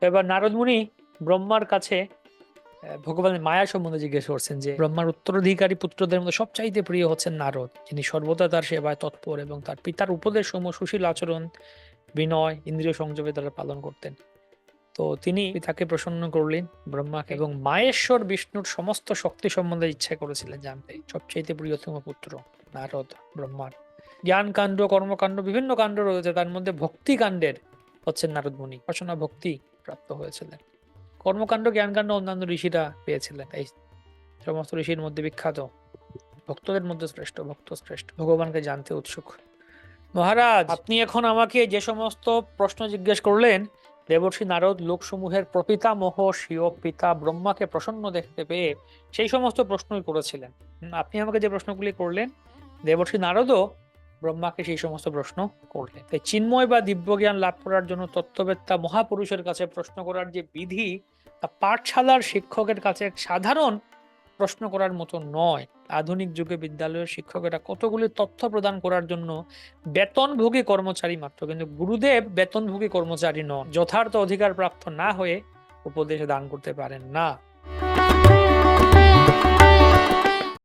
এবার নারদ মুনি ব্রহ্মার কাছে ভগবানের মায়া সম্বন্ধে জিজ্ঞেস করছেন যে ব্রহ্মার উত্তরাধিকারী পুত্রদের মধ্যে সবচাইতে প্রিয় হচ্ছেন নারদ, যিনি সর্বদা তার সেবায় তৎপর এবং তার পিতার উপদেশ সমূহ সুশীল আচরণ, বিনয়, ইন্দ্রিয় সংযমে তারা পালন করতেন। তো তিনি পিতাকে প্রসন্ন করলেন, ব্রহ্মাকে এবং মায়েশ্বর বিষ্ণুর সমস্ত শক্তি সম্বন্ধে ইচ্ছা করেছিলেন জানতে। সবচেয়ে প্রিয়তম পুত্র নারদ ব্রহ্মার। জ্ঞান কাণ্ড, কর্মকাণ্ড, বিভিন্ন কাণ্ড রয়েছে, তার মধ্যে ভক্তি কাণ্ডের হচ্ছেন নারদ মুনি, উপাসনা ভক্তি প্রাপ্ত হয়েছিলেন। কর্মকাণ্ড, জ্ঞানকাণ্ড অন্যান্য ঋষিরা পেয়েছিলেন। এই সমস্ত ঋষির মধ্যে বিখ্যাত, ভক্তদের মধ্যে শ্রেষ্ঠ, ভক্ত শ্রেষ্ঠ, ভগবানকে জানতে উৎসুক। মহারাজ, আপনি এখন আমাকে যে সমস্ত প্রশ্ন জিজ্ঞেস করলেন, দেবর্ষি নারদ লোকসমূহের প্রপিতামহ স্বীয় পিতা ব্রহ্মাকে প্রসন্ন দেখতে পেয়ে সেই সমস্ত প্রশ্নই করেছিলেন। আপনি আমাকে যে প্রশ্নগুলি করলেন, দেবর্ষি নারদও ব্রহ্মাকে সেই সমস্ত প্রশ্ন করলেন। তাই চিন্ময় বা দিব্য জ্ঞান লাভ করার জন্য তত্ত্ববেত্তা মহাপুরুষের কাছে প্রশ্ন করার যে বিধি, তা পাঠশালার শিক্ষকের কাছে এক সাধারণ প্রশ্ন করার মতো নয়। আধুনিক যুগে বিদ্যালয়ের শিক্ষকেরা কতগুলি তথ্য প্রদান করার জন্য বেতনভোগী কর্মচারী মাত্র, কিন্তু গুরুদেব বেতনভোগী কর্মচারী নন। যথার্থ অধিকার প্রাপ্ত না হয়ে উপদেশ দান করতে পারেন না।